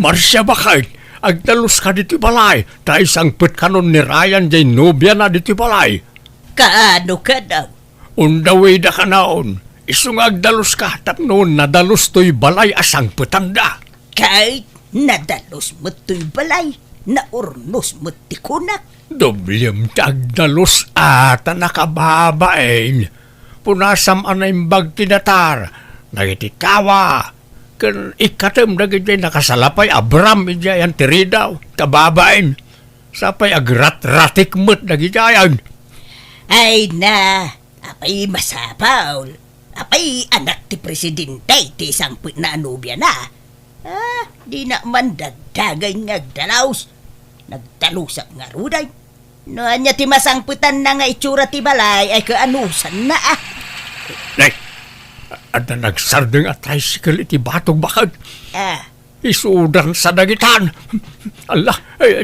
Marsya bakit? Agdalos ka dito balay. Ta isang put kanon ni Ryan jay nobya na dito balay. Kaano ka daw? Undaway da ka naon. Isung agdalos ka tapnon nadalos to'y balay asang putanda. Kahit nadalos mo to'y balay, naurnos mo tikunak. Doblem tagdalos ata nakababain. Punasam anay tinatar. Nagitikawa. Kan ikatem dagiti nakasalapay Abram ijayan tiridaw. Kababain. Sapay agrat-ratik mo't nagijayan. Ay na, apay masapaw. Apay anak ti presidente ti isang na anubya na. Di na man dagdagay ngagdalaws. Nagdalusak nga ruday. Noanya ti masangputan na nga itsura ti balay ay kaanusan na Nay, at na nagsardeng at tricycle iti batog bakad. Isudan sa dagitan. Allah,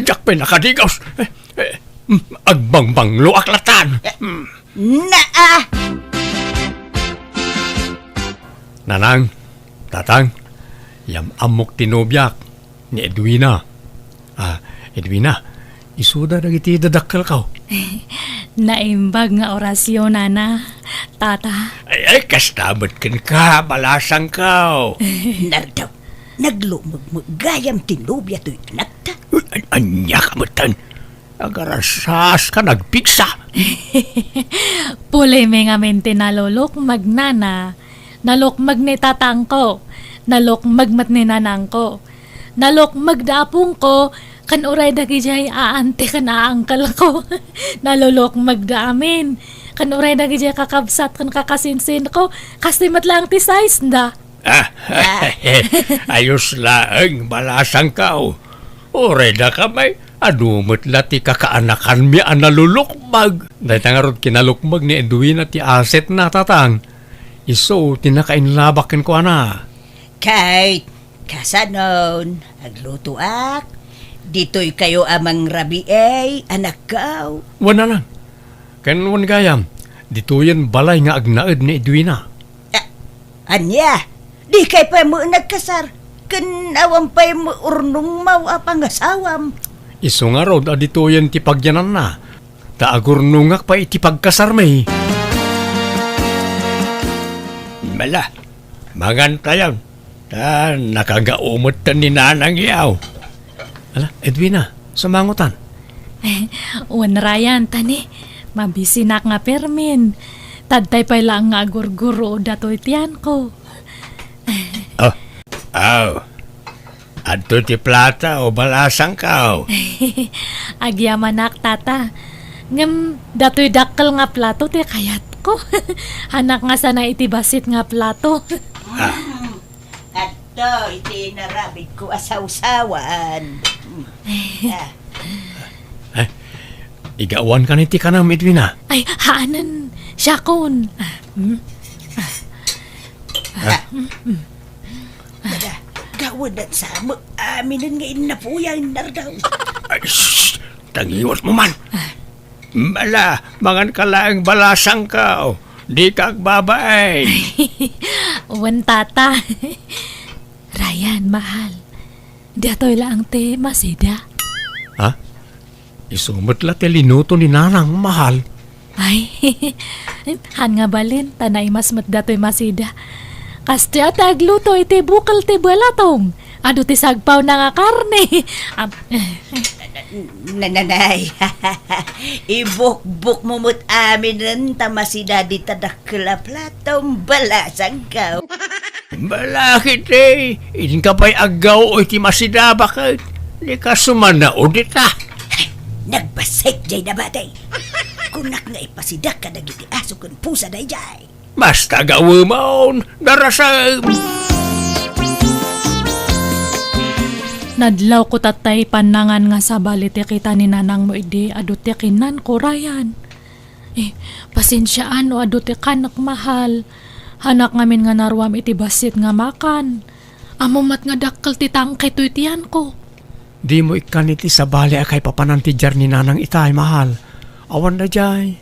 jak pa nakadigaws. Agbangbanglo aklatan. Nanang, tatang, yam amok tinobyak ni Edwina. Edwina, isuda dagiti dadakkel ka. Naimbag nga orasyon, nana, tata. Ay, kastamot kin ka, balasang ka. Nardaw, naglumagmagayam tinubya to'y anak ta. Anya kamatan. Agarasas ka nagpiksa. Pulay may nga mente nalolok magnana. Nalok magni tatang ko. Nalok magmat ni nanang ko. Nalok magdapong ko. Kan uray dagi jay aante kan aangkal ko. Nalolok magdaamin. Kan uray dagi jay kakabsat kan kakasinsin ko. Kasi matlang ti size da. Ayos laeng balasang ka. Oreda ka may adumot lati kakaanakan mi analulukmag. Dahil tangarod kinalukmag ni Edwina ti aset na tatang. Iso tinakainlabakin ko ana. Kahit kasanon, aglutuak, dito'y kayo amang rabi anak kaw. Wana lang. Kanwan gayam, dito yan balay nga agnaed ni Edwina. Anya, di kay pa mo nagkasar. Kanawang pa mo urnong mau apang asawam. Iso nga rod, adito yan tipagyanan na. Taagurnungak pa itipagkasar may. Mala, magantayan. Nakagaumot ta ni nanang yaw. Ala, Edwina, sumangutan. Wan Ryan, tani. Mabisinak nga permin. Tadtay pa lang nga gurguro dato'y tiyan ko. Adto ti plata o balasang ka. Agyamanak tata. Ngam dato'y dakkel nga plato ti kayat ko. Hanak nga sana itibasit nga plato. Adto, iti narabit ko asawsawan. Igawan ka niti ka na, Edwina. Ay, haanan. Syakon. Gawad at samo, aminin nga inapuyan nardaw. Ay, shhh! Tangiwas mo man. Mala, mangan ka lang balasang ka. Di ka babae. Wan tata. Ryan, mahal. Dato'y lang te masida. Ha? Isumot la te linuto ni nanang mahal. Ay, han nga balin, tanay mas dato'y masida. Kasti at agluto iti bukal ti balatong. Ado ti sagpaw na nga karne. Nanay, ibuk-buk mumut amin rin tamasida di tadakla platong balasang ka. Balakit Idin ka pa'y agaw o iti masida bakit? Di ka sumanao di ka. Nagbasik jay na batay. Kunak nga ipasidak ka nagiti aso kun pusa day jay. Basta gawa maon. Darasa. Nadlaw ko tatay panangan nga sa balit kita ni nanang mo ide aduti kinan ko Ryan. Pasensyaan o aduti kanak mahal. Hanak ngamin nga narwam iti basit nga makan. Amumat nga dakkel ti tangke to itiyan ko. Di mo ikan iti sa bali akay papanantijar ni nanang itay mahal. Awan na jay.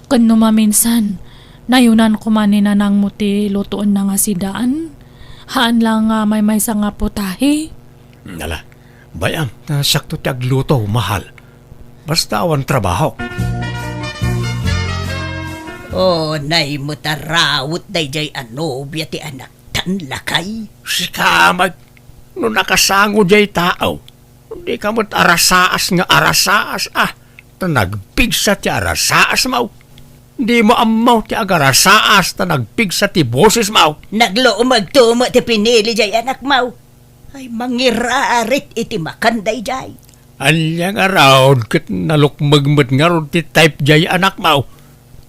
Kano maminsan, nayunan ko man ni nanang mo ti lutoon na nga sidaan. Haan lang nga may sa nga putahe. Nala, bayam, na sakto ti agluto, mahal. Basta awan trabaho. O, nay mo tarawot day jay anobya ti anak tan lakay. Si kamag, no nakasango jay tao, hindi ka mo't arasaas nga arasaas, ta nagpigsa ti arasaas mau. Di mo amaw ti agarasaas, ta nagpigsa ti boses mau. Nagloomag tumo ti pinili jay anak mau. Ay mangirarit iti makanday jay. Anyang araw, kat nalukmagmat nga ron ti type jay anak mau.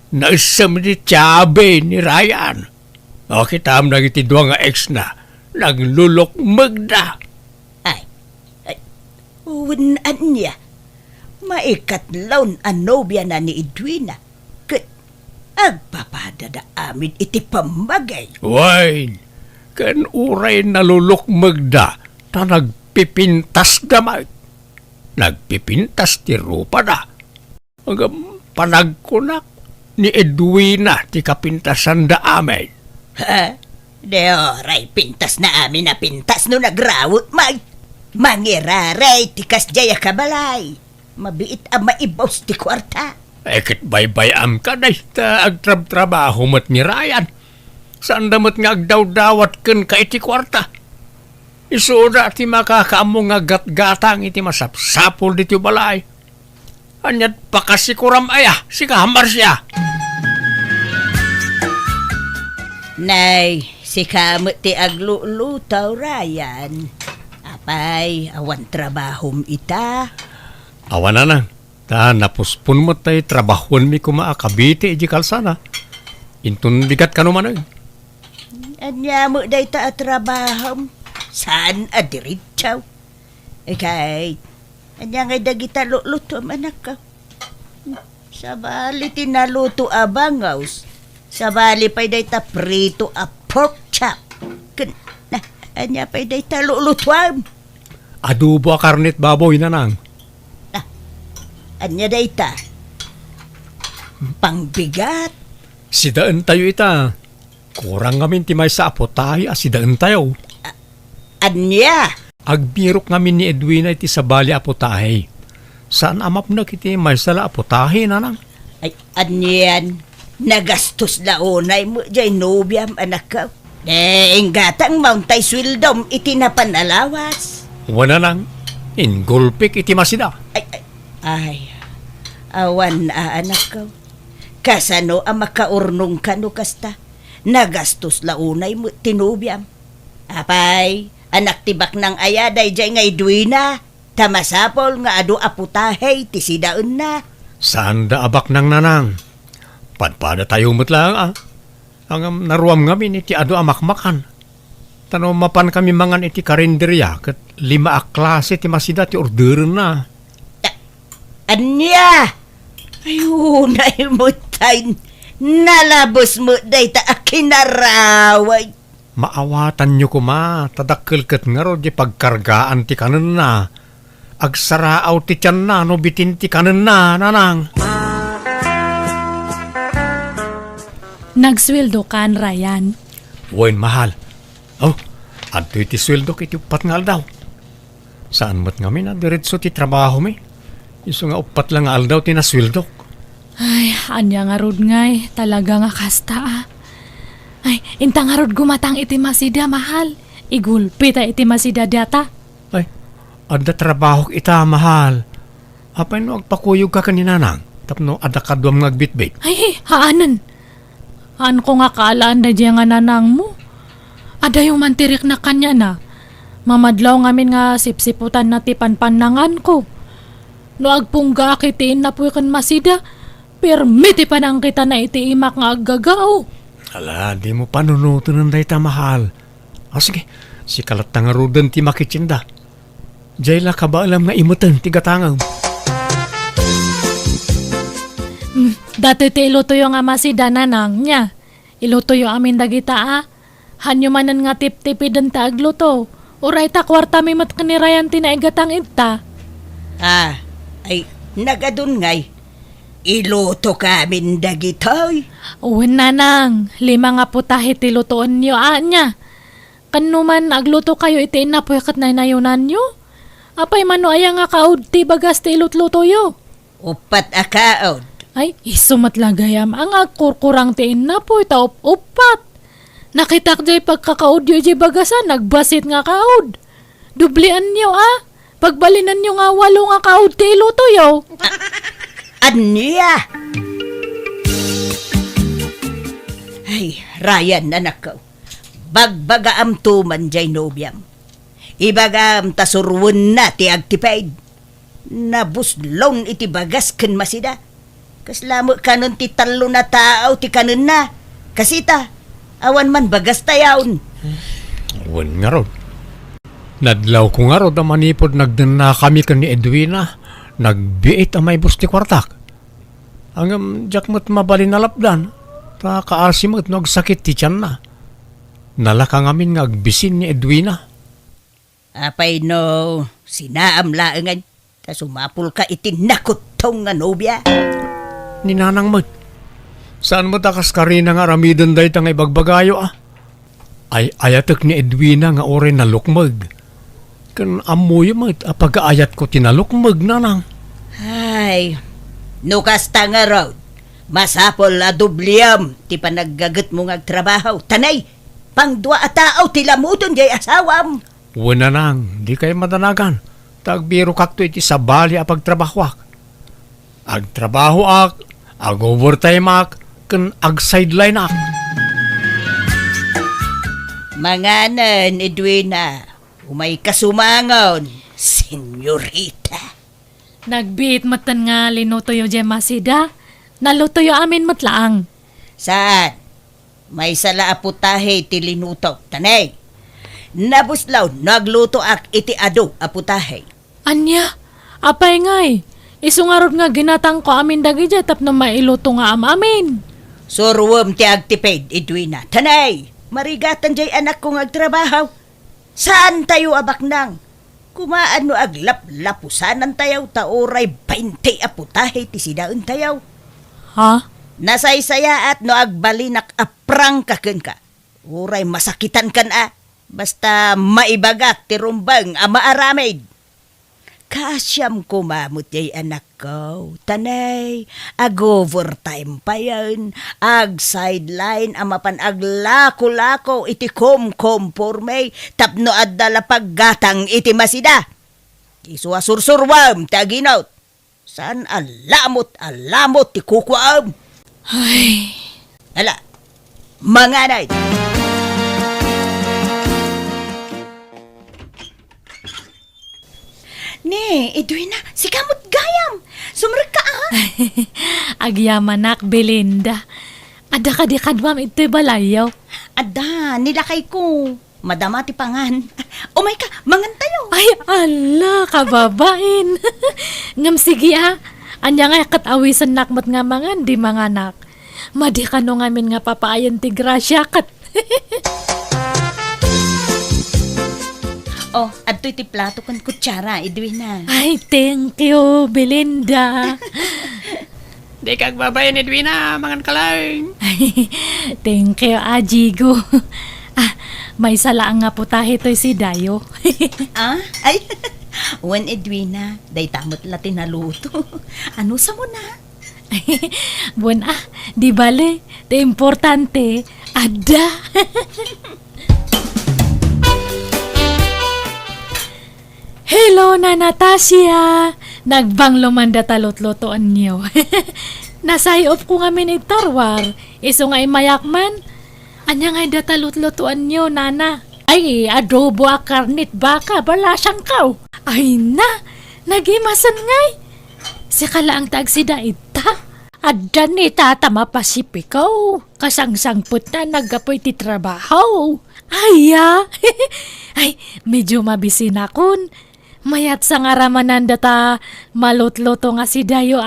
Naisam ni Chabe ni Ryan. O kitam na iti dua nga ex na, naglulukmag na. Ay, uwinan niya. Maikatlaw anobya na ni Edwina. Kat, agpapadada amin iti pamagay. Wine, kan uray nalulukmag na, ta nagpipintas damay. Nagpipintas ti rupa na. Hanggang panagkunak ni Edwina ti kapintasan da amin. Ha? De oray, pintas na amin na pintas no nagrawot mag. Mangiraray, tikas jaya kabalay. Mabiit ang maibos ti kwarta. Ekit baybayam ka na ita agtrab-trabaho mat ni Ryan. Saan damat nga agdaw-dawat ken ka iti kwarta. Isuda ti makakaamo nga gat-gatang iti masapsapol diti balay. Anyat pakasikuram aya, si kahamar siya. Nay, si kamot ti aglulutaw Ryan. Apay, awan trabahom ita. Awan na na. Ta napuspun mo tayo trabahon mi kumaakabiti iji kalsana. Intun bigat ka naman ay. Anya mo day ta trabahom. Saan adiritsaw? Kay, anya ngay dagita luto anak ka. Sabali tinaluto abangaws. Sabali pa'y day ta prito a pork chop. Anya pa'y day ta lulutuam. Adobo a karnet baboy na nang. Anya day ta? Pangbigat. Sidaan tayo ita. Kurang ngamin ti may sa apotahi sidaan tayo. Anya? Agbirok ngamin ni Edwina iti sa bali apotahi. Saan amap na kiti may sala apotahi na nang? Ay, anyan. Nagastos launay mo jay nobyam anak ka. Gatang mauntay swildom iti napanalawas. Wana nang. Ingulpik iti masida. Ay, awan anak ka. Kasano ang makaurnong ka no kasta. Nagastos launay mo tinubyam. Apay, anak tibak ng ayaday jay nga Edwina. Tamasapol nga adu aputahe ti sidaon na. Saan da abak nang nanang? Padpada tayo lang Ang naruam ngamin iti adu amakmakan. Tano mapan kami mangan iti karinderya ket 5 klase ti masida ti order na. Anya! Ayunay mo tayo. Nalabos mo day ta akinaraway. Maawatan nyo kuma, tadakkel ket nga ro di pagkargaan ti kanen na. Agsaraaw ti tiyan na, no bitin ti kanen na, nanang. Nagsweldo kan, Ryan. Wen mahal. Oh, adto iti sweldo kiti upat nga aldaw. Saan mat nga na diretso ti trabaho mi? Iso nga upat lang nga aldaw ti nasweldo. Ay, anya nga rod ngay. Talaga nga kasta Ay, inta nga rod gumatang iti masida, mahal. Igulpi ta iti masida data. Ay, adda trabaho ita mahal. Apay no agpakuyog ka kaninanang. Tapno adda kadwam nga agbitbit. Ay, haanan. Haan ko nga kaalaan da diya nga nanang mo. Ada yung mantirik na kanya na. Mamadlaw ngamin nga sipsiputan na ti panpanangan ko. No agpungga akitiin na po kan masida. Permiti pa nang kita na iti imak nga aggagao. Ala, di mo panunutan ng dayta mahal. O sige, si kalat nga rudan ti makitsinda. Diyala ka ba alam nga imutan ti gatangaw? Dati ti ilutuyo nga masida nanang niya. Ilutuyo amin dagita Hanyo manan nga tip-tipidan ta agluto. Uray ta kwarta mi mat kanirayan ti naigatang ita. Ay, nagadun ngay. Iluto kamin dagitoy. Uwin nanang, 5 nga putahe ti lutoon niyo anya. Kanuman agluto kayo iti inapoy kat naynayunan nyo. Apay mano aya nga kaud ti bagas ti ilutluto yo. Upat akaod. Ay, isumat lagayam ang agkurkurang ti inapoy ta upat. Nakitak jay pagkakaud yo jay bagasan, nagbasit nga kaud. Dublian nyo Pagbalinan nyo nga 8 nga kaud ti iluto yo. Anya? Ay, Ryan, anak ko. Bagbagaam tuman jay nobyam. Ibagam tasurwon na ti agtipaid. Nabuslon iti bagas ken masida. Kaslamo kanon ti talo na tao ti kanon na. Kasita, awan man bagas tayaon. Wan nga rod. Nadlaw ko nga rod ang manipod nagdana kami kan ni Edwina. Nagbiit ang may bus ti kwartak. Hanggang jakmat mabalin na lapdan. Ta kaasimot nagsakit ti tiyan na. Nalaka ngamin nga agbisin ni Edwina. Apay no, sinaam laengan. Ta sumapul ka iti nakutong nga nobya. Ni Nanang Mat. Saan mo takas karina nga ramidan day tang ibagbagayo Ay ayatek ni Edwina nga ore nalukmag. Kan amoy mat apag-aayat ko tinalukmag nanang. Ay, nukas ta nga raw. Masapol a dubliam ti panaggagat mo nga trabaho. Tanay, pang dua a tao ti lamuton jay asawam. Wala nang, di kayo madanagan. Tagbiro kakto iti sabali a pagtrabahwak. Agtrabaho ag overtime kan ag sideline Manganan, Edwina, umay kasumangon, senyorita. Nagbiit matan nga linuto yo jay masida. Naluto yo amin matlaang. Saan? May sala aputahe ti linutok. Tanay, nabuslaw, nagluto ak iti ado aputahe. Anya, apay ngay. Isungarod nga ginatang ko amin dagi jay tapno mailuto nga amin. Surwam ti agtipid, Edwina. Tanay, marigatan jay anak kong agtrabaho. Saan tayo abaknang? Kumaan no aglap-lapusanan tayaw taoray 20 aputahe ti sidaon tayaw. Ha? Nasaysaya at no agbalinak aprang kaken ka. Uray masakitan kan basta maibagak ti rumbang maaramid. Kasyam kumamot yay anak ko. Tanay, ag-overtime pa yan. Ag-sideline, amapan aglako-lako iti kom-komporme. Tapno adala paggatang iti masida. Isuasursurwam, taginaut. Saan alamot ti kukwam. Ay, Hala, manganay. Ne, Edwina, si kamot gayam. Sumrag ka agyamanak Belinda. Ada ka di kadwam ito'y balayaw. Ada, nilakay ko. Madama ti pangan. Umay ka, mangan tayo. Ay, ala, kababain. Ngam sige Anya nga katawisan nakmat nga mangan, di mga anak. Madi ka no ngamin nga papaayan ti grasya kat. Oh, adto'y ti plato kan kutsara, Edwina. Ay, thank you, Belinda. Di kag babayan Edwina, mangan ka lang. Ay, thank you, Ajigo. May salaang nga putahe to'y si Dayo. Ay, wan Edwina, day tamot la tinaluto. Ano sa mo na? Buwan di bale, te importante, ada. Hello na Natasha! Nagbanglo man datalot-lotoan niyo. Nasayop ko nga minitarwar. Iso nga imayakman. Anya nga datalot-lotoan niyo, nana. Ay, adobo a karnit baka, balasang kaw. Ay na, nagimasan ngay. Si kalaang tagsida ita. Adda ni tata mapasipikaw. Kasangsangput na nagapoy ti trabaho. Ay, ay, medyo mabisin akon. Mayat sa ngaramanan data malot-loto nga si Dayo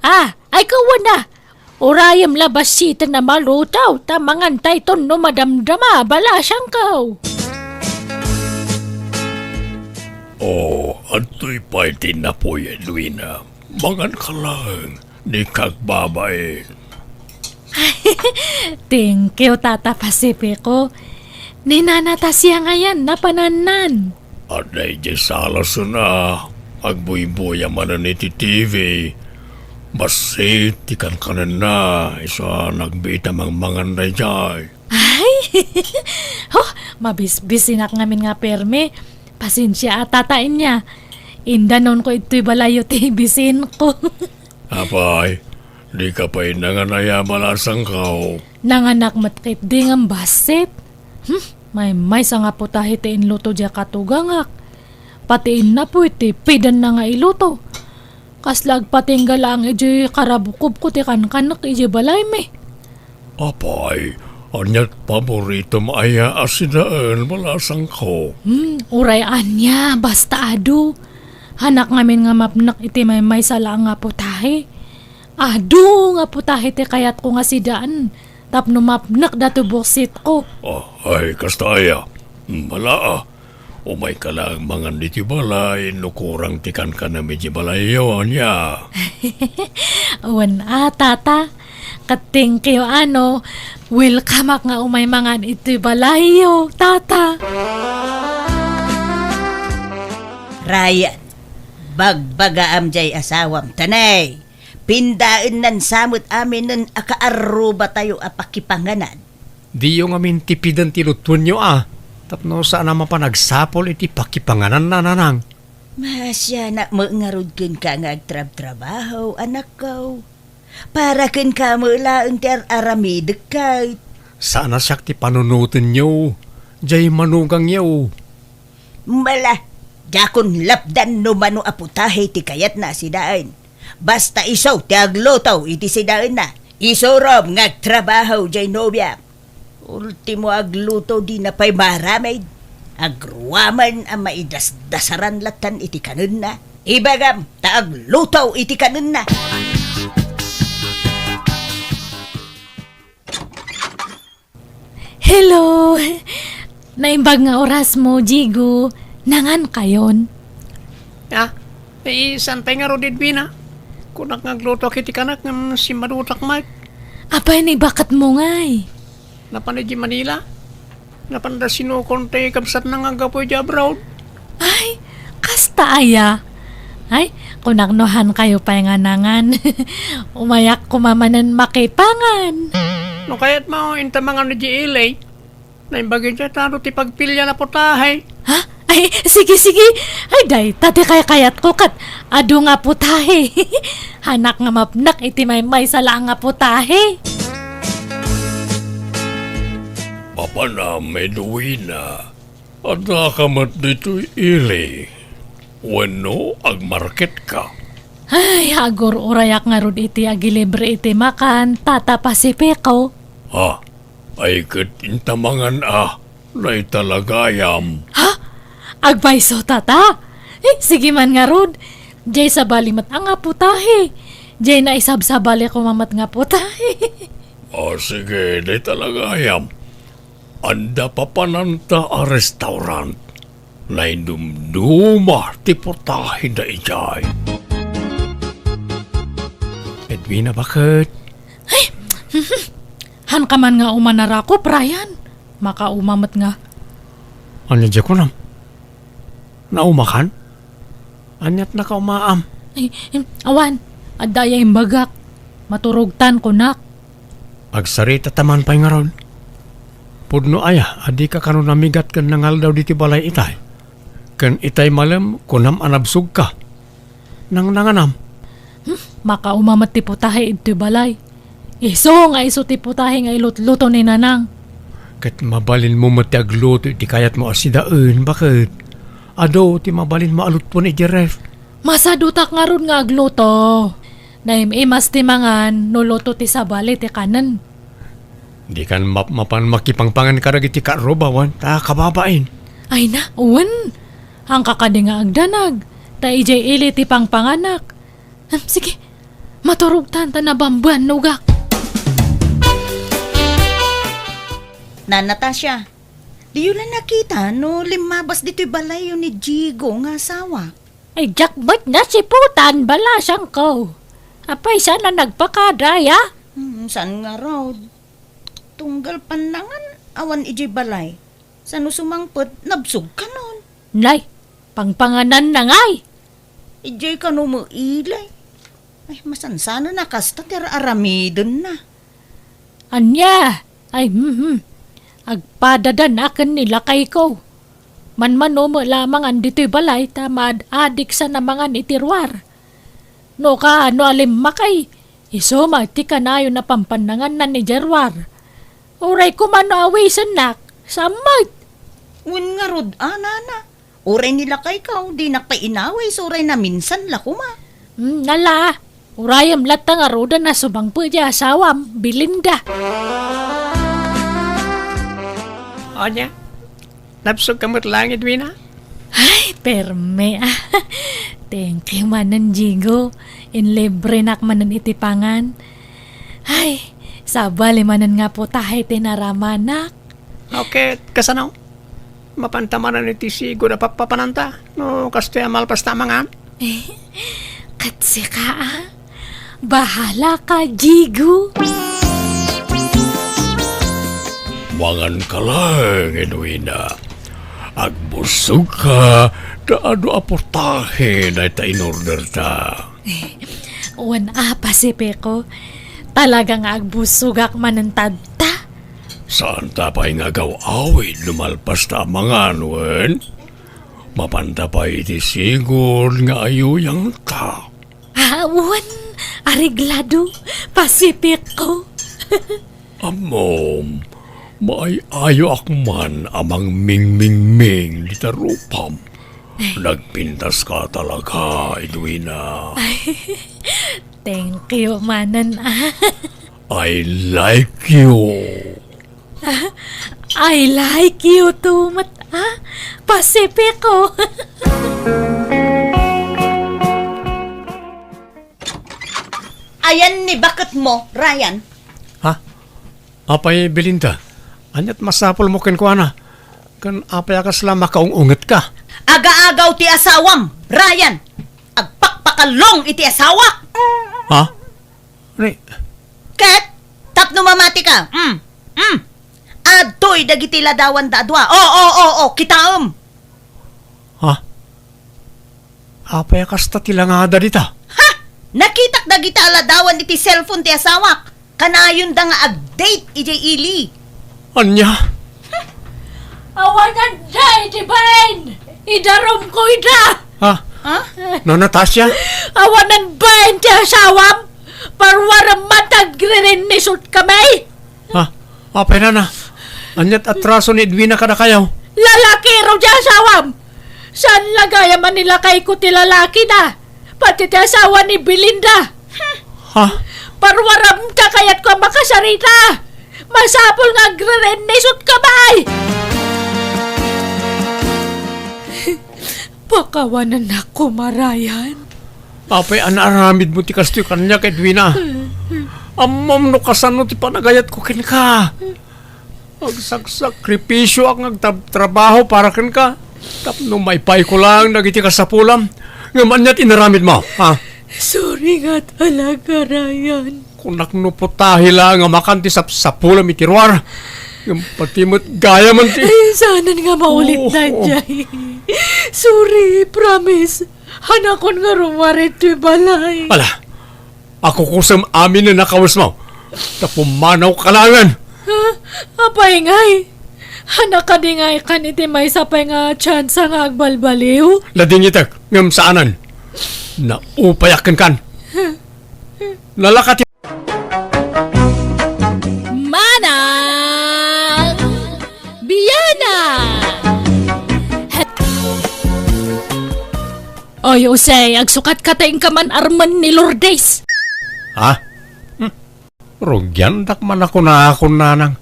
ay kawan na. Urayam labas sita na malutaw. Tamangan tayton no madamdama. Bala siyang kaw. Oh, ato'y party na po Edwina. Mangan ka lang. Di kag babae. Thank you, Tata Pasipiko. Ninanata siya ngayon, napananan. At na salas na, agbuy-buya man na ti TV. Basit, tikan kanan na, isa nagbita mang mangan na jay. Ay, mabisbisinak ngamin nga perme. Pasensya at tatain niya. Indanon ko ito'y balayo tibisin ko. Apay, di ka pa'y nanganaya malasang kao. Nanganak matkit di nga basit. May sa nga putahe tiin luto dya katugangak. Patiin na po iti pidan na nga iluto. Kaslag patinggal ang iji karabukob ko ti kankanak iji balay me. Apay, anyat paborito maaya asidaan malasang kao. Uray anya, basta adu. Hanak ngamin nga mapnak iti may sala nga putahe. Adu nga putahe ti kayat ko nga sidaan. Tapno mapnak datu buksit ko. Ay, kastaya. Malaa. Umay ka lang mangan di ti balay, nukurang tikan ka na medyo balay yun, ya. Awan tata. Kating kayo welcome nga umay mangan ito'y balayo, tata. Ryan, bagbaga amjay asawam tanay. Pindaan nan samot amin nun akaaruba tayo apakipanganan. Di yung amin tipidan tilutun nyo Tapno saan naman pa nagsapol iti pakipanganan na nanang. Masya na mangarod kin ka nga agtrab-trabaho, anak ko. Para kin ka mo laang ter aramidik kahit. Sana siyak ti panunutin nyo. Jay manugang nyo. Mala, jakon lapdan no mano aputahe ti kayat na sidaan. Basta isaw ti aglotaw iti sidaan na. Isorom ngagtrabaho jay nobya. Ultimo agluto di na pa'y maramay. Agruwaman ang maidasdasaran latan iti kanun na. Ibagam, taaglutaw iti kanun na. Hello! Naimbag nga oras mo, Jigo. Nangan kayon? Santay nga rodid bina. Kunak ngagluto kiti kanak ng si Madutak Mike. Apay ni bakat mo ngay? Napanay di Manila. Napanda sinukonte kapsat na nga gapoy di abroad. Ay, kasta aya. Ay, kunaknohan kayo pa nga nangan. Umayak kumamanan makipangan. No kaya't mo intamangan ni G.L.A. Na imbagin siya taro ti pagpilya na putahe. Ha? Ay, sige. Ay, day, tati kayat ko kat. Ado nga putahe. Hanak nga mapnak iti may sala nga putahe. Papa na may duwina. At nakamat dito'y ili. Wano agmarket ka. Ay, agor urayak nga rod iti agilibre iti makan, tata pasipiko. Ay katintamangan na italagayam. Ha? Agbayso tata? Sige man nga rod. Jay sa balimat ang nga putahe. Jay na isab sa bali kumamat nga putahe. Sige, na italagayam. Anda papananta a restaurant. Na indumduma ti putahe na ijay. Edwina, bakit? Han ka man nga umanara ko, Brian. Makaumamat nga. Ano dyan ko nam? Naumakan? Anyat na kaumaam? Awan, adaya imbagak. Maturugtan ko nak. Agsarita taman pa'y nga ron. Pudno aya, adi ka kanon namigat kan nangal daw diti balay itay. Kan itay malam, kunam anabsug ka. Nang nanganam. Makaumamat ti putahe iti balay. Iso nga iso ti putahe nga ilutluto ni nanang. Kat mabalin mo matiagluto iti kayat mo asidaan, bakit? Ado, ti mabalin mo alut po ni Jeref. Masadutak nga ron nga agluto. Naimimas ti mangan, nuluto ti sabali ti kanan. Di kan mapan makipangpangan karag iti karobawan, kababain. Ay na, uwan. Ang kakadi nga agdanag. Ta ijay ili ti pangpanganak. Sige, maturugtan ta na bambuan nugak. Na Natasha, di yun lang nakita no limabas dito'y balay yun ni Jigo nga asawa. Ay, jakbot na si putan, balasang ko. Apay, sana nagpakadaya? Saan nga raw? Tunggal panangan, awan iji balay. Sa nusumangpot, nabsog ka nun. Nay, pangpanganan na ngay. Ijay ka no mo ilay. Ay, masansana na kasta tira aramidon na. Anya, ay agpadadan akan nila kay ko. Manmano mo lamang andito'y balay tamad adik sa namangan itirwar. No ka ano alim makay, isoma ti kanayo na pampanangan na ni Jerwar. Uray ko mano away sanak, samad. Un nga rod, na. Uray nila kay ka, di nakpainaway, so uray na minsan la kuma. Nala, urayam latang aruda na subang po di asawam, Belinda. Onya, napsog kamot lang, Edwina. Ay, perme. Thank you manan, Jigo. In libre nak manan itipangan. Ay, sabali manan nga po tahay tinaramanak. Okay, kasanaw? Mapantamanan iti sigo na papapananta. No, kasto yung malpas tamangan. Katsi ka, bahala ka, Jigo. Wangan ka lang, Edwina. Agbusog ka, daado aportahe na ita in-order ta. Wan Pasipe ko, talagang agbusugak manantadta. Saan ta pa'y ngagaw-awid lumalpas ta mga wen? Mapanta pa iti sigol nga ayuyang ta. Wan, ariglado, Pasipe ko. Amom, maayo akman amang ming-ming-ming litarupam. Nagpintas ka talaga, Edwina. Thank you, manan. I like you. I like you too, Pasipe ko. Ayan ni bakit mo, Ryan. Ha? Apay, Belinda. Anyat masapol mo ken ko ana. Kan apay akas lang makaungunget ka. Aga-agaw ti asawam, Ryan. Agpakpakalong iti asawa. Ha? Ni, Ket, tapno mamati ka. Adoy dagiti ladawan dadwa. Oo, kitaom. ha? Apay akas ta tilangada dita. Ha? Nakitak dagiti ladawan iti cellphone ti asawak. Kanayon da nga update iti ili. Anya? Awanan day, Divine! Idarom ko ida! Ha? Ha? No, Natasha? Awanan ba ti asawam? Parwaram matag nisot kamay! Ha? Apay na. Anyat atraso ni Edwina kada kayaw. Lalaki raw di asawam! Saan lagaya man nila kay ko ti lalaki na? Pati ti asawa ni Belinda! Ha? Parwaram ka kayat ko makasarita! Masapol nga nisot kamay! Pakawanan ako, Marayan. Apay anaramid mo ti kastoy kanya kay Edwina. Amam no kasano ti panagayat ko ken ka. Agsakripisyo ak nagtrabaho para ken ka. Tapno may pay ko lang nagiti kasapulam. Ngaman niya't inaramid mo, ha? Sorry nga talaga, Ryan. Kung naknuputahi lang nga makanti sa sapulam itirwar. Yung pati mo't gaya man ti. Ay, sana nga maulit na Jay. Sorry, promise. Hanakon nga rumarit ti balay. Ala, ako kusam amin na nakawas mo. Tapumanaw kalangan. Ha? Apay ngay. Hanak ka di ngay kan iti may sapay nga tsansa nga agbalbaliw. Lading itak, ngam saanan. Naupayakan kan. Lalakati. Manang Biyana! Oy, Usay, agsukat ka tayong kaman arman ni Lourdes. Ha? Rugyan dak man ako na ako nanang.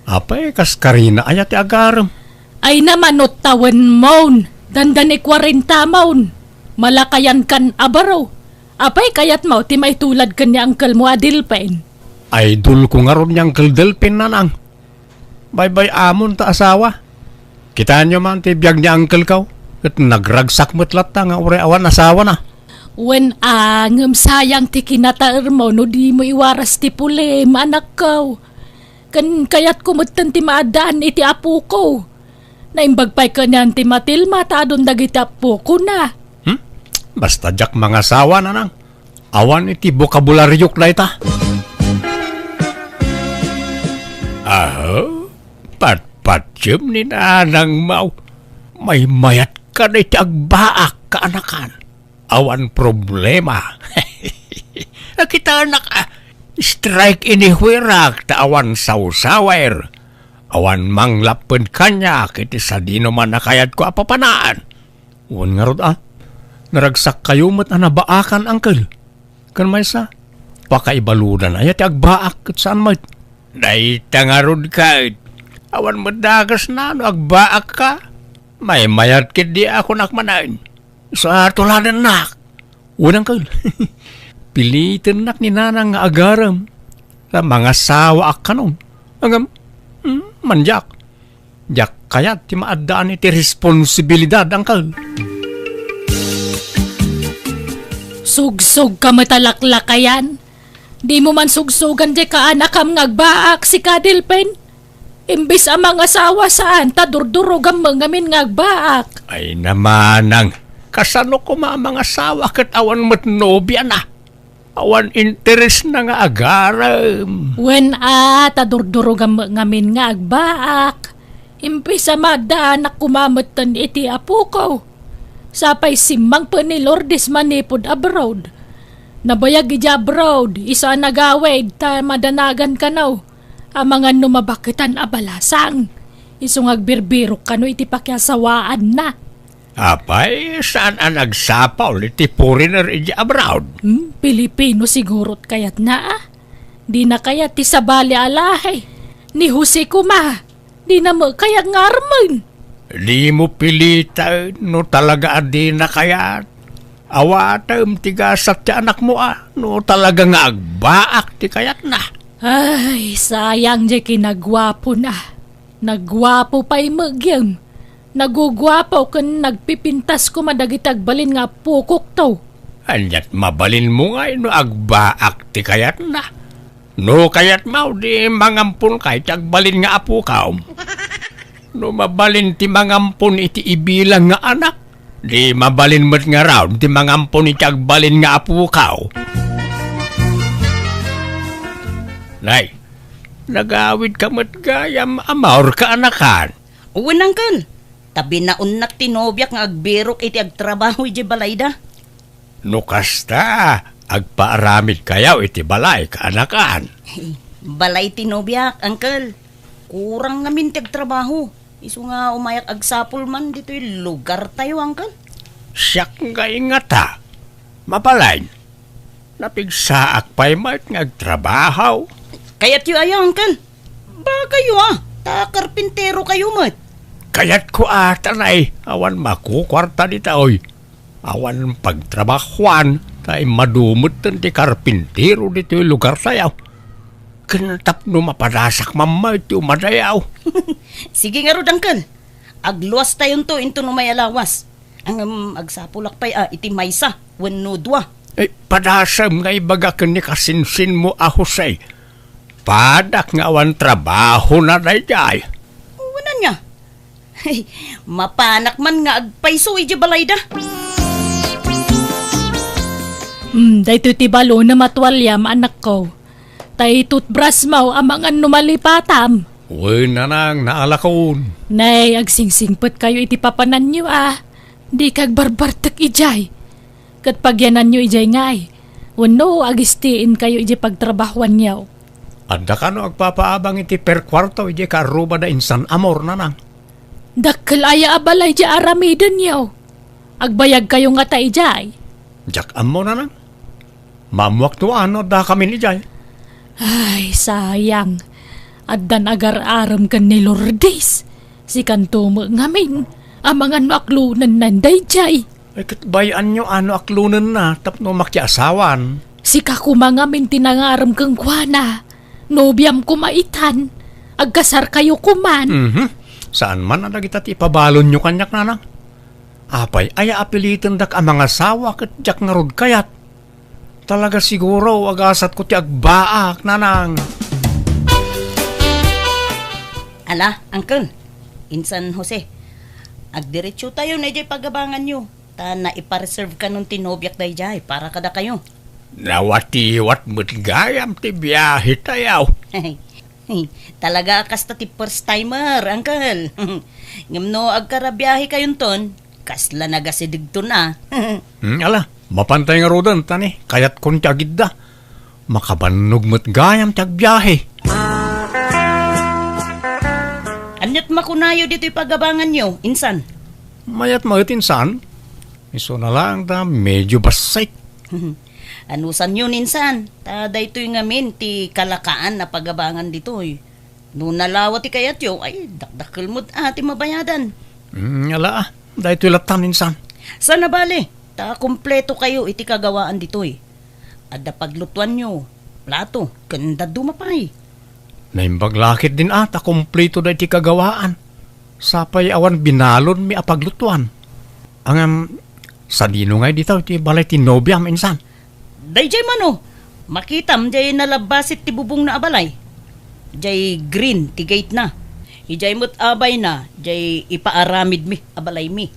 Apay kas karina ayat ti agaram. Ay naman no tawan maun, dandan 40 maun. Malakayan kan abaraw. Apay kayat mo, ti may tulad kan ni Uncle mo adilpen. Idol ko nga ron niyang kildelpin nanang. Bye-bye amon ta asawa. Kitaan niyo man ti biyag ni uncle kaw. At nagragsak mo't lata nga ure awan asawa na. When ngam sayang ti kinataer mo, no di mo iwaras ti puli, manak kaw. Kan kayat kumatan ti maadaan iti apo ko. Naimbagpay ka niyan ti Matilma ta adun dagiti apo ko na. Basta jak mga sawa nanang. Awan iti bokabularyok na ita. Aho, patpatsym ni nanang mau. May mayat ka na iti agbaak kaanakan. Awan problema. Nakita anak strike inihuirak ta awan sausawer. Awan manglapod kanya kiti sa di naman nakayat ko apapanaan. Uwan nga rod naragsak kayo mat anabaakan angkel. Kan may sa pakaibalunan ay ati agbaak kat saan mat. Day tangarod ka awan madagas na no agbaak ka. May mayat kit di ako nakmanain. Sa tuladan nak. Unang kal. Pilitin nak ni nanang nga agaram. Sa mga sawa ak kanong. Agam, manjak. Jak kayat ti maadaan iti responsibilidad angkal. Sugsog ka matalaklakayan. Di mo man sugsugan di ka anakam ngagbaak si Kadilpen. Imbis ang mga asawa saan ta durdurog ang mangamin ngagbaak. Ay namanang, kasano ko mga asawa kat awan matnobya na. Awan interes na nga agaram. When ta durdurog ang mangamin ngagbaak. Imbis ang madaan na kumamatan iti apo ko. Sapay simang pa ni Lourdes manipod abroad. Nabayag ija abroad, isa nagawid ta madanagan ka now. Ang mga numabakitan abalasang. Isong agbirbirok ka no iti pakiasawaan na. Apay, saan ang nagsapaw iti foreigner iti abroad? Pilipino sigurot kayat na Di na kayat ti sabali alahay. Ni Jose Kuma, di na mo kayat ngarman. Di mo pilita no talaga adi na kayat. Awatam tigasat ti anak mo no talaga nga agbaak ti kayat na. Ay, sayang di kinagwapo na. Nagwapo pa'y magyam. Nagugwapo kan nagpipintas ko madagitagbalin nga pukok to. Anyat mabalin mo nga no agbaak ti kayat na. No kayat mau di mangampun kay tagbalin nga apo kaom. No mabalin ti mangampun iti ibilang nga anak. Di mabalin mo't nga raw ti mangampun iti agbalin nga apo kao. Nay, nagawid ka mo't gayam amaur ka anakan. Uwan angkel. Tabi na unak tinobyak nga agbirok iti agtrabaho iti balayda. No kasta, agpaaramid kayaw iti balay ka anakan. Balay tinobyak, angkel. Kurang namin ti agtrabaho. Isu nga umayak agsapul man dito'y lugar tayo, angkel. Siyak nga ingata. Mapalain. Napigsaak pa'y mat nga agtrabaho. Kayat yu ayaw, angkel. Ba kayo ta karpintero kayo mat. Kayat ko atanay, awan makukwarta di taoy. Awan pagtrabahuan, tay madumot ti karpintero dito'y lugar tayo. Kinatap no mapadasak mamay ti umadayaw. Sige nga rod, angkel. Agluwas tayon to into no may alawas. Ang agsapulak pa'y iti maysa, wenno dua. Padasam nga ibaga ni kasinsin mo Jose. Padak nga awan trabaho na dayjay. Wanan nga. Mapanak man nga agpaiso iti balayda. Dahito ti balo na matwalyam anak ko. Tay toothbrush mo amang ano malipatam. Uy nanang naalakon. Nay, agsingsingpot kayo iti papanan nyo Di kag barbartak ijay. Kat pagyanan nyo ijay ngay. Wano agistiin kayo ijay pagtrabahuan nyo. Adda ka no agpapaabang iti per kwarto ijay karuba da insan amor nanang. Dakkel aya abalay ijay aramidan nyo. Agbayag kayo nga ta ijay. Jak amo nanang. Mamuak to ano da kami ni jay. Ay, sayang. Addan agar-aram kan ni Lourdes. Si kantumo ngamin. Amang ano aklunan nanday jay. Ay katbayan nyo ano aklunan na tapno makiasawan. Si kakumangamin tinangaram kang kuwana. Nobyam kumaitan. Agkasar kayo kuman. Saan man na kita ti pabalon nyo kanyak nanang. Apay ay apilitan dak ang mga sawa kat jak nga rod kayat. Talaga siguro agasat ko ti agbaak nanang. Ala, angkel. Insan Jose, Agdiretso tayo na jay pagabangan nyo. Ta na ipareserve ka nung tinobyak day jay para kada kayo. Nawatiwat mo't gayam ti biyahe tayaw. Talaga kasta ti first timer, uncle. Ngamno agkarabiyahe kayon ton, kasla nagasidig to na. Ala, mapantay nga rodan tani, kayat kon tiagid da. Makabanog mo't gayam tiag biyahe. Anyat makunayo dito'y pagabangan nyo, insan. Mayat mahitinsan, iso na lang da medyo basay. Anusan yun, insan. Ta daytoy ngamin ti kalakaan na pagabangan dito'y. No nalawa ti kayat yo, ay dakdakil mo't ati mabayadan. Ala, dahil ito'y latan insan. Sana bale, ta kompleto kayo iti kagawaan dito'y. Adda paglutuan nyo, plato, kanda dumapay. Naimbaglakit din ata, kompleto da iti kagawaan. Sapay awan binalon mi apaglutuan. Sa dino ngay dito, iti balay ti nobyam insan. Day mano, makitam jay nalabasit ti bubong na abalay. Jay green ti gate na. Ijay mo't abay na, jay ipaaramid mi, abalay mi.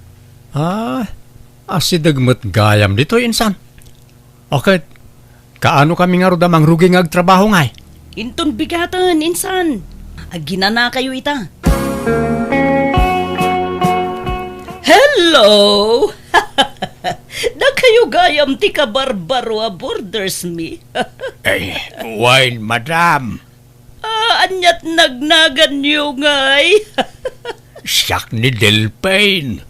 Asidag mo't gayam dito insan. Okay, kaano kami nga roda mangrugi nga agtrabaho ngay? Inton bigatan, insan. Agina na kayo ita. Hello! Na kayo gayam ti kabarbaro a borders mi. Ay, wine, madam. Anyat nagnagan niyo ngay. Siyak ni Delpain.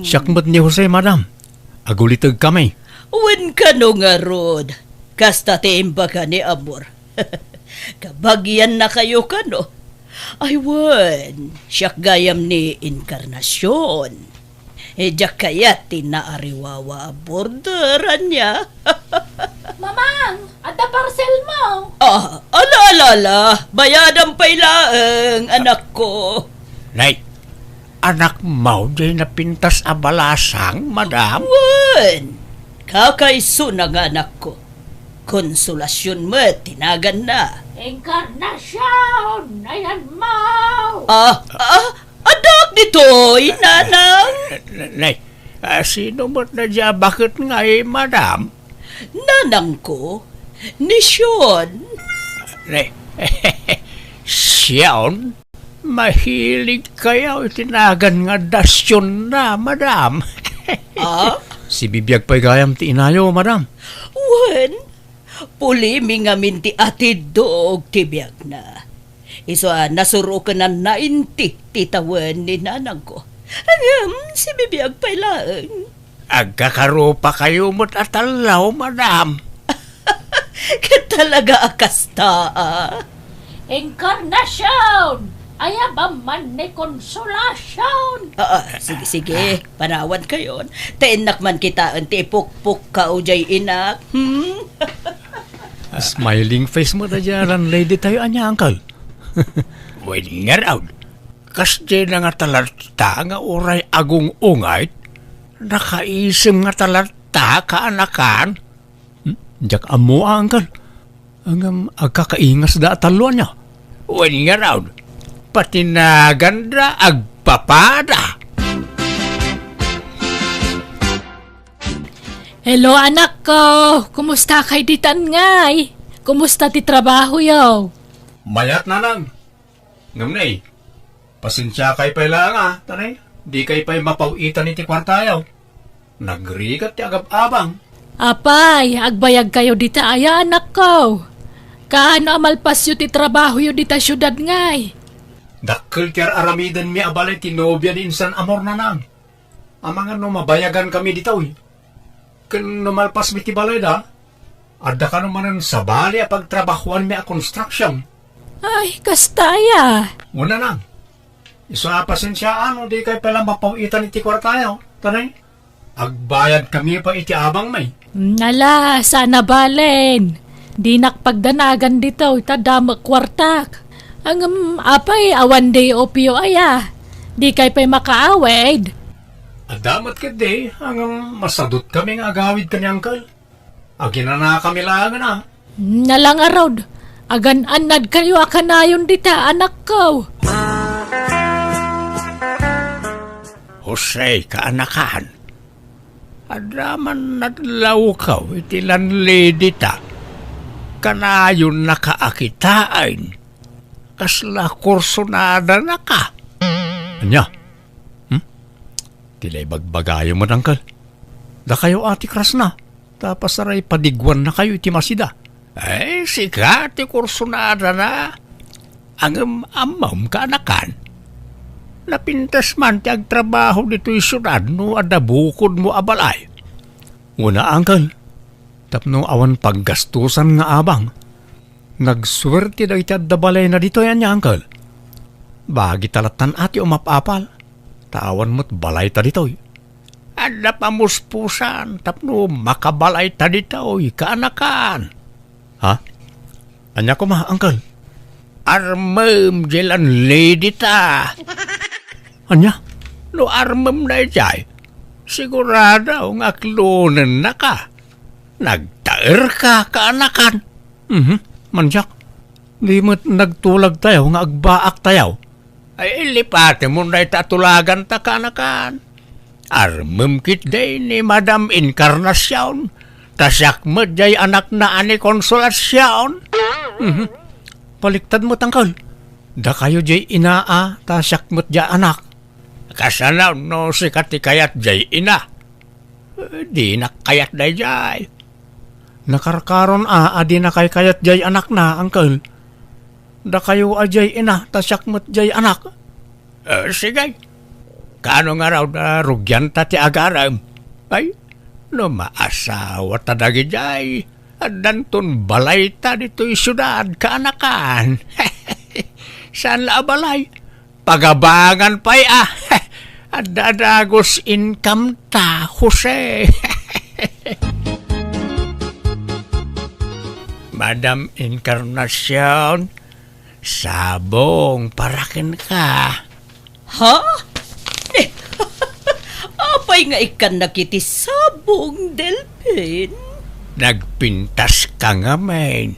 Siyak mo't ni Jose, madam. Agulitag kami. Wen ka no nga rod. Kasta timba ka ni Amor. Kabagyan na kayo ka no. Ay wen, siyak gayam ni Encarnacion. Ejak kaya tinaariwawa a borderan niya. Mamang, ada parcel mo. Ala, bayadan pa'y laeng, anak ko. Nay, anak mo jay napintas a balasang, madam. Wen, kakaiso na nga anak ko. Konsolasyon mo, tinagan na. Encarnacion, ayan mo. Adak dito'y, nanang. Nay, sino mo't na dya? Bakit nga madam? Nanang ko, ni Sean. Nay, Siyon, mahilig kayo itinagan nga dasyon na, madam. Si bibiyag pa'y gayam ti inayo, madam. Wen, puli mi nga minti atid doog tibiyag na. Iso nasuro ka na nainti titawan ni nanang ko. Si bibiyag pa'y laeng. Agkakaro pa kayo mo't atalaw, madam. Katalaga akasta, Encarnacion, aya ba man ni konsolasyon. Sige, panawan kayon. Tainak man kita ang tipuk-puk ka ujay inak. Smiling face mo na dyan, lady tayo anya, uncle. Wait nga raw. Kasi na nga talarta nga oray agong ungay, nakaisim nga talarta kaanakan. Diyak amo, uncle. Ang agkakaingas da ataluan niya. Wait nga raw. Patinagan na agpapada. Hello anak ko, kumusta kay ditan ngay? Kumusta ti trabaho yaw? Mayat na lang. Ngamnay, pasensya kay pa lang tanay. Di kay pa'y mapawitan iti kwartayaw. Nagrigat ti agab-abang. Apay, agbayag kayo dita aya anak ko. Kaano amalpas yu ti trabaho yu dita syudad ngay? Dakkel kaya aramidan mi abalay tinobya ni insan amor na nang. Amang mabayagan kami dito Kan numalpas mi ti balay da, adda ka naman sa bali a pagtrabahuan mi a construction. Ay, kastaya. Muna lang. Iso pasensyaan, di kay pala mapawitan iti kwartayaw. Tanay, agbayad kami pa iti abang may. Nala, sana balen. Di nakpagdanagan dito, itadamak kwartak. Ang apay, awan day opio aya. Di kay pa'y makaawid. Adamat ka day, hanggang masadot kami nga agawid kanyang kal. Agina na kami lang na. Nalang arod, agan anad kayo akanayon dita, anak ko. Jose kaanakan. Adaman nadlaw ka iti landlady ta. Kanayon nakaakitain. Kasla kursonada na ka. Anya? Tila'y bagbagayo mo, Uncle. Da kayo ati kras na. Tapos aray padigwan na kayo iti masida. Ay, sika ti kursonada na. Ang amam kaanakan. Napintas man ti agtrabaho dito isyudad no adabukod mo abalay. Una, Uncle. Tapno awan paggastusan nga abang. Nagswerte da iti adabalay na dito yan niya, Uncle. Bagi talatan ati umapapal. Tawan mo't balay ta ditoy. Ada pamuspusan, tapno makabalay ta ditoy, kaanakan. Ha? Anya ko ma, Uncle? Armem jelan lady ta. Anya? No armem na ijay. Sigurado ang aklunan na ka. Nagtaer ka, kaanakan. Manjak. Di mo't nagtulag tayo nga agbaak tayo. Ay ilipate mo na itatulagan ta kaanakan. Armem kit day ni Madam Encarnacion. Tasyak mo jay anak na ani Konsolasyon. Paliktad mo, Uncle. Da kayo jay inaa, tasyak mo jay anak. Kasanaw no si katikayat jay ina. Di nakayat day jay. Nakarkaron adi na kay kayat jay anak na, Uncle. Da kayo ajay ina, tasyak mo't jay anak. Sige. Kaano nga raw na rugyan ta ti agaram? Ay, no maasawa ta dagi jay. Danton balay ta dito isyudad, kaanakan. Saan la balay? Pagabangan pa'y Adadagos income ta, Jose. Madam Encarnacion, sabong parakin ka. Ha? Apay nga ikan nakiti sabong, Delphin. Nagpintas ka nga, men.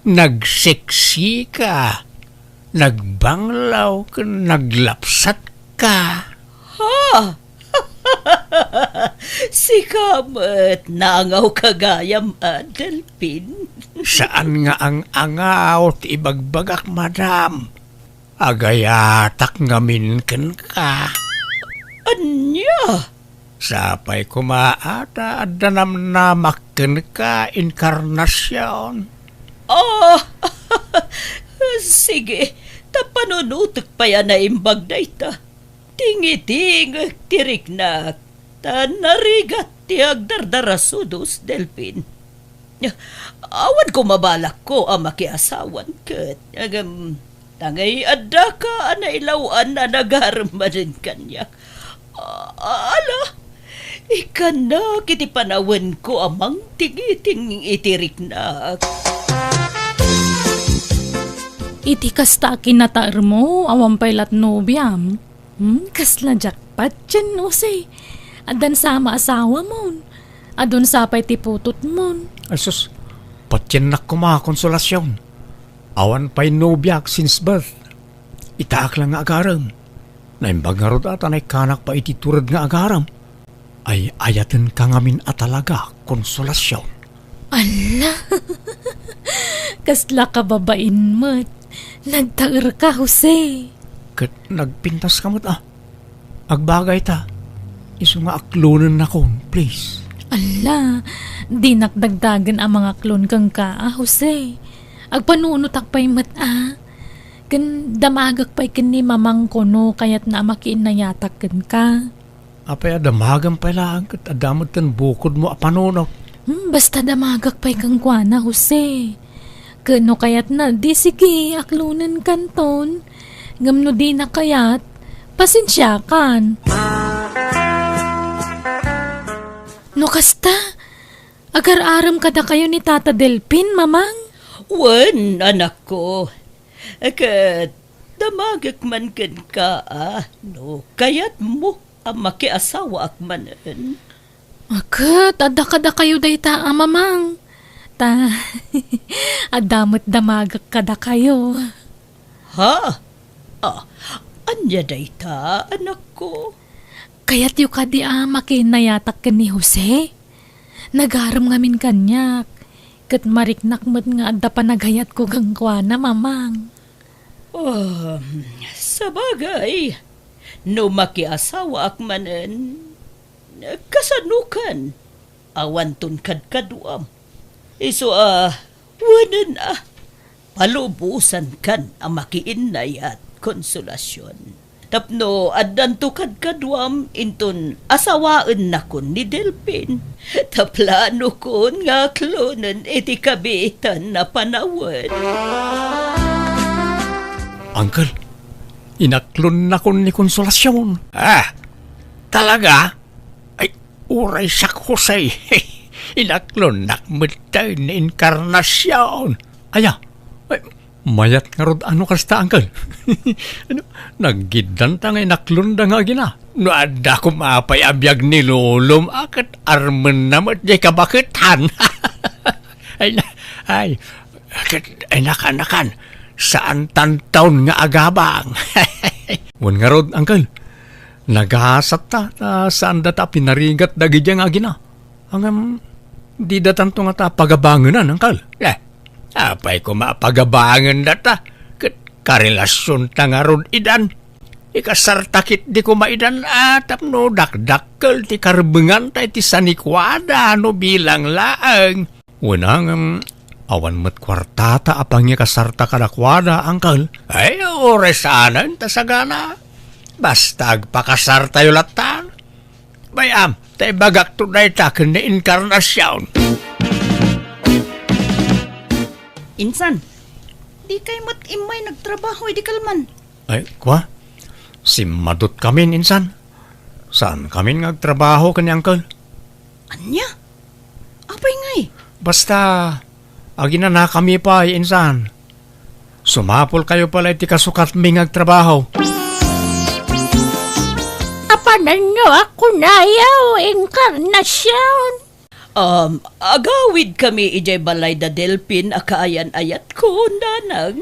Nagseksi ka. Nagbanglaw ka. Naglapsat ka. Ha? Si Kamat, nangaw kagayam, Delphin. Saan nga ang angaw ti ibagbagak, madam? Agayatak ngamin ka. Anya? Sapay kumaata at danamnamakin ka, Encarnacion. Oh, sige. Tapanunutok pa yan na imbag na ita. Tingiting, tirik na. Tanarigat ti agdardarasudos, Delphin. Awan ko mabalak ko ang makiasawan kat. Tangay adda ka anailawan na nagarmanin kanya. Ala, ikan na kiti panawan ko amang tingiting itirik na. Iti kasta kinataar mo, awang pailat nobyam. Kasla jackpot dyan, Jose. Adan sama asawa mo. Adon sapay tiputot mo. Asus, patyanak ko mga konsolasyon. Awan pa'y nobyak since birth. Itaak lang nga agaram. Naimbag nga rod ata na'y kanak pa ititurad nga agaram. Ay ayaten ka ngamin atalaga, konsolasyon. Ala, kasla ka babain mo't. Nagtaer ka, Jose. Kat nagpintas ka mo't Agbagay ta. Isu nga aklunan na kon, please. Ala, di nakdagdagan ang mga klon kang ka, Jose. Agpanunutak pa'y Kan damagak pa'y kin ni mamang ko no, kaya't na makiin na yatak kan ka. Apay adamagan pa'y lang, kat adamot kan bukod mo apanunok. Basta damagak pa'y kang kuana, Jose. Kano kaya't na, di sige, aklunan kanton. Ngamno di na kaya't, pasensya kan. No kasta, agar-aram kada kayo ni Tata Delphin, mamang. Wan, anak ko. Kat, damagak man kan ka, no, kaya't mo ang makiasawa akmanan. Akat, ada kayo dayta, mamang. Adamot damagak kada kayo. Ha? Anya dayta, anak ko? Kaya't yu ka di makinayatak ka ni Jose. Nagaram ngamin kanyak. Kat mariknak mo't nga adda pa naghayat ko gangkwana, mamang. Sa bagay, no makiasawa ak manen, kasanukan, awanton kadkaduam. Iso wanan palubusan kan ang makiinay at konsolasyon. Tapno addan to kadkaduam inton asawaan na kon ni Delpin. Taplano kon nga klonen iti kabitan na panawad. Uncle, inaklon na kon ni Konsolasyon. Talaga? Ay, uray sak Jose. Inaklon na kmutay ni Encarnacion. Aya, ay, mayat nga rod ano kasta, Uncle? Ano, naggidan ta nga inaklon da nga gina. No ada ko mapay abiyag ni Lolom akat armen namat jay kabakitan. ay, nakanakan. Saan tantaon nga agabang? Wan nga rod, Uncle. Naghasat ta saan data pinarigat dagi dyan nga gina. Hanggang di datanto nga ta pagabanganan, Uncle. Apay ko mapagabangan data. Karelasyon ta nga rod idan. Ikasartakit di ko maidan tapno dakdakkel ti karbengan ta iti sanikwada no bilang laang. Wanang awan met kwartata apang niya kasarta kadakwada, Uncle. Ay, oresanan ta sagana. Basta agpakasarta yulatan. Bayam, tay bagak tunay ta ken ni Encarnacion. Insan, di kay mat imay nagtrabaho di kalman. Ay, kwa? Simadot kami, insan. Saan kami nagtrabaho kani, Uncle? Anya? Apay ngay? Basta, agina na kami pa, insan. Sumapol kayo pala iti kasukat mi nagtrabaho. Apanan nyo ako na yaw, Encarnacion. Agawid kami ijay balay da Delpin akaayan ayat ko, nanang.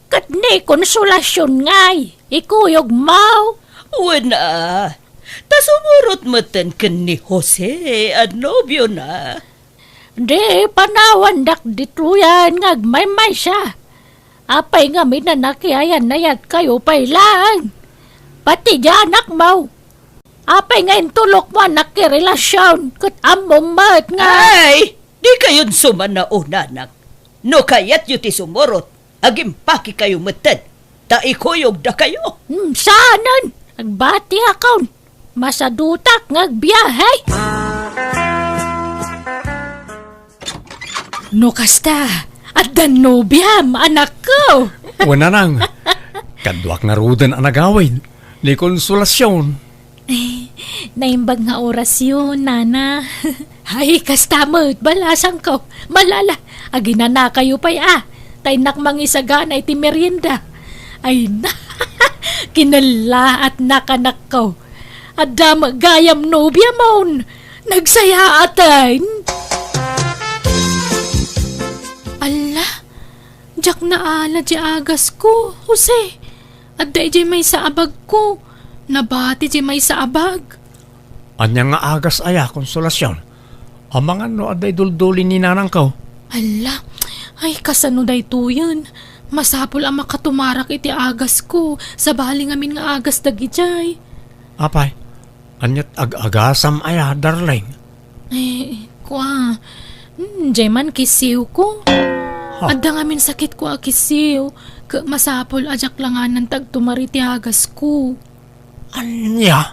Kat ni konsolasyon ngay, ikuyog mau. Wala. Ta sumurot meten ken ni Jose at nobyo na. Di panawan dak dituyan ngagmay-may siya. Apay nga minanakiayan na yat kayo pay lang. Pati anak mau. Apay nga intulok mo nakirelasyon kat among mat nga. Ay! Di kayon sumanao, nanak. No kayat yu ti sumurot. Agimpaki kayo meten. Ta ikuyog da kayo. Saanan? Agbati akaw. Masadutak ngagbiyahay. No kasta, at dan nobyam, anak ko. Wana nang, kadwak nga rudan ang nagawin ni Konsolasyon. Naimbag nga oras yun, nana. Ay, kasta mo, balasang ko. Malala, aginana kayo pa'y tay nakmangisagan ay ti merienda. Ay na, kinala at nakanak ko. Adam gayam nobya mon, nagsaya atin. Ala, jak na ala di agas ko, Jose. At di may sa abag ko, nabati di may sa abag. Anya nga agas aya, Konsolasyon. Amang ano aday duldulin ni nanang ko. Ala, ay kasano day to yun. Masapol ang makatumarak iti agas ko, sa bali ngamin nga agas dagijay. Apay, anyat ag-agasam aya, darling. Kwa, jay man kisiw ko. Adda ngamin sakit ko akisiw, masapol ajak langanan tagtumari ti agas ko. Anya?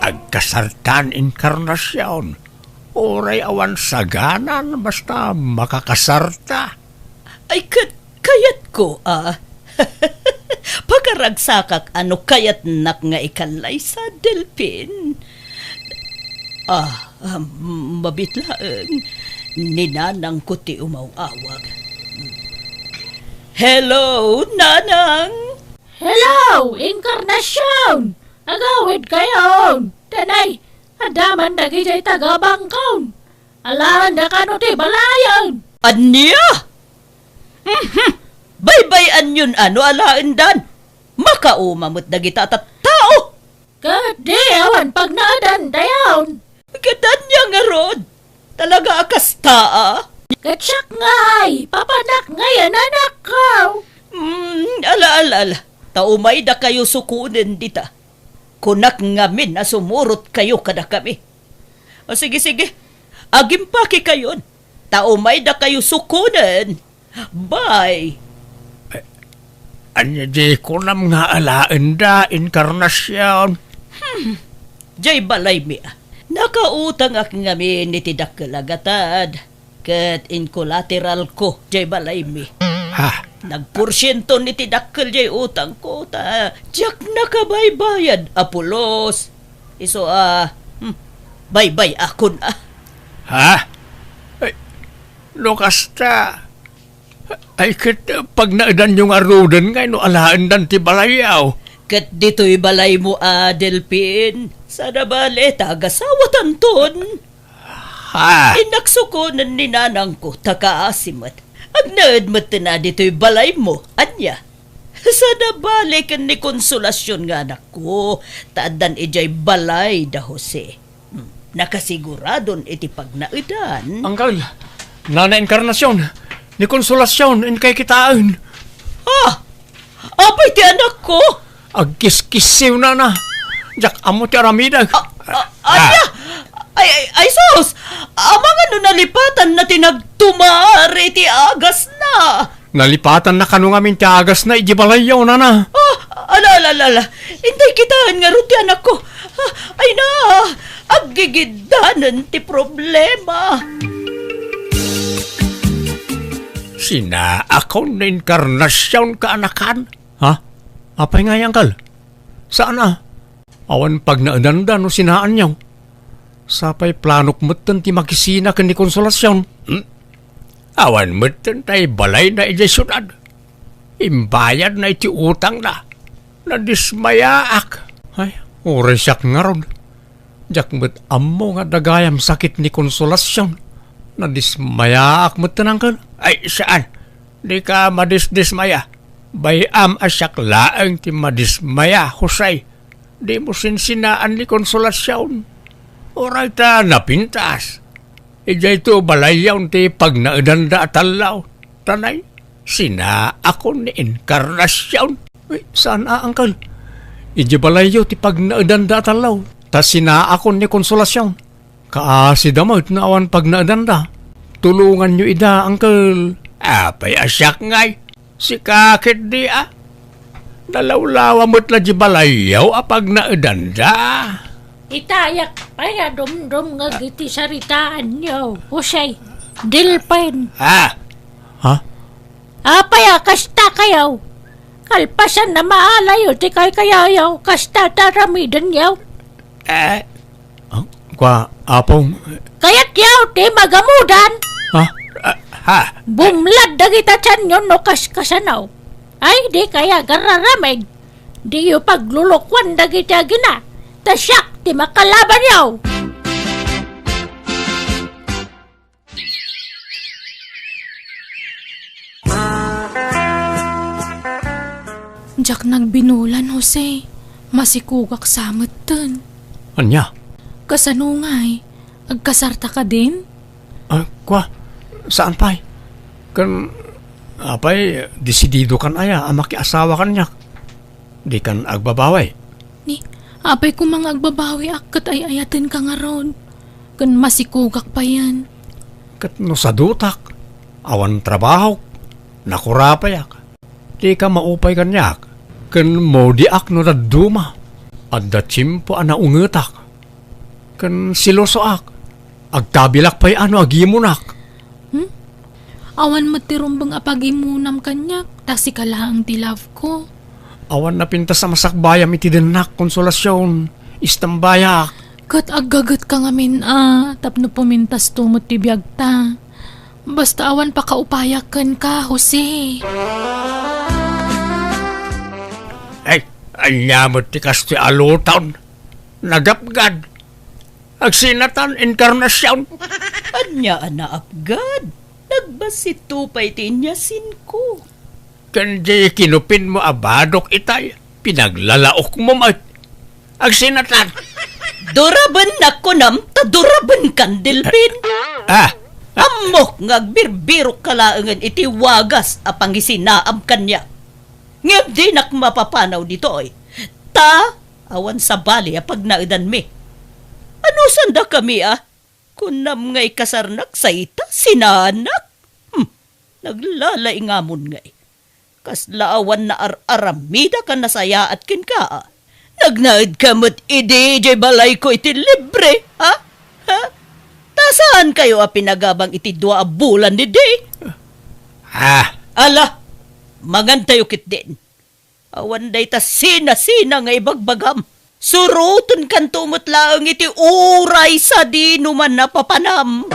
Agkasartan Encarnacion. Oray awan saganan basta makakasarta. Ay kayat ko, Pagkaragsakak ano kayat nak nga ikalay sa Delpin. Mabitlaeng, ninanang ko ti umawawag. Hello, nanang! Hello, Encarnacion! Agawid kayo! Tanay, adaman dagijay tagabangkaw. Alaan na kano ti balayan. Anya? Baybayan yun ano alaan dan. makaumamot dagita at tao. Kadi awan pag naadan dayon. Kadanya nga rod. Talaga akas taa. Katsak ngay, papanak ngayon anak ko. Ala. Taumay da kayo sukunin dita. Kunak ngamin na sumurot kayo kada kami. O sige. Agimpaki kayon. Taumay da kayo sukunin. Bye. Anya di ko nam nga alaan da, inkarnasyon. Jay balay mi. Nakautang ak ngamin ni tidak kalagatad. Kat in collateral ko, jay balay mi. Ha? Nagporsyento ni tidakkel jay utang ko ta. Diyak nakabaybayad, Apolos. Iso bye-bye akon Ha? Ay, Lukas ta. Ay, pag naadan yung arudan ngay, no alaan dan ti balayaw. Kat dito'y balay mo, Delphin. Sana bale, tagasawatan ton. Ha? Inaksukunan ni nanang ko, takaasimat. Ang naadmat na dito'y balay mo, anya. Sana bale kan ni konsolasyon nga anak ko. Taadan ijay balay da Jose. Nakasiguradon iti pag naidan. Angkal, nana inkarnasyon, ni konsolasyon, in kay kitaan. Apay ti anak ko? Agkis-kisiw na. Jak amo ti aramidag. Anya? Ay sus! Amang ano nalipatan na tinagtumari ti agas na. Nalipatan na kanong amin ti agas na ijibalayaw na. Ala. Intay kitaan nga rin ti anak ko. Ay na, aggigidanan ti problema. Sina ako na inkarnasyon kaanakan. Ha? Apay nga yan, Kal? Saan na? Awan pag naadanda no sinaan niyaw. Sapay planok mutan ti makisina kan ni konsolasyon. Awan mutan tay balay na ijay syudad. Imbayad na iti utang na. Nadismayaak. Ay, oresyak nga ron. Jak met ammo nga dagayam sakit ni konsolasyon. Nadismayaak mutan angkal. Ay, saan? Di ka madismaya. Bayam asyak laang ti madismaya, Jose. Di mo sinsinaan ni konsolasyon. Oray ta napintas. Ijay to balayaw ti pag naadanda atalaw. Tanay, sina ako ni inkarnasyon. Uy, saan angkal? Ijay balayaw ti pag naadanda atalaw. Ta sina ako ni konsolasyon. Kaasi damot na awan pag naadanda. Tulungan nyo ida, angkal. Apay asyak ngay. Si kakit di Dalawlawa mo't la di balayaw apag naadanda. Itayak pa ya dum-dum nga giti saritaan niyo. Jose, Delphin. Ha? Apaya kasta kayaw. Kalpasan na maalayo ti kay kayayaw. Kasta taramidan yaw. Kwa, apong... Kaya't yaw ti magamudan. Ha? Bumlad dagita tiyan yun no kaskasanaw. Ay di kaya gararamig. Di yu paglulukwan dagita gina. Tasyak ti makalaban yaw. Jak nagbinulan, Jose. Masikugak samot dun. Anya? Kasanungay. Agkasarta ka din? Kwa, saan pa'y? Kan, apay, desidido kan aya, amaki asawa kan niya. Di kan agbabaway. Ni, apay kung mga agbabawi akat ay ayatin ka nga ron. Kan masikugak pa yan. Kat no sa dutak, awan trabaho, nakurapayak. Di ka maupay kan niyak. Kan mo diak no daduma. At datsimpo ana ungetak. Kan silosoak. Agtabilak pa'y ano agimunak. Awan matirumbang apagimunam kanyak. Tasi ka lang ti love ko. Awan na pinta sa masakbayam iti denak konsolasyon. Istambayak. Kat agagat ka ngamin tapno pumintas tumot ti biyag ta. Basta awan pa kaupayakan ka, Jose. Ay, anyamot ti kasti alutan. Nagapgad. Agsinatan inkarnasyon. Anya anaapgad. Nagbasito pa'y tinyasin ko. Kandi kinupin mo abadok itay. Pinaglalaok mo mag... Ang sinatan. Duraban na ko nam, ta duraban kan Delpin. Ah, Amok ngagbirbiro kalaangan iti wagas apang isinaam kanya. Ngem di nak mapapanaw dito ay. Ta, awan sa bali apag naidan mi. Ano sanda kami Kunam ngay kasarnak sa ita, sinanak. Naglalay ngamon ngay. Kaslaawan na aramida ka nasaya at kin ka. Nagnaid ka mo't idi, jay balay ko iti libre, ha? Tasaan kayo pinagabang iti 2 bulan ni day? Ala, magantayo kit din. Awan day ta sina-sina nga ibagbagam. Suruton kan tumutlaang iti uray sa di numan napapanam.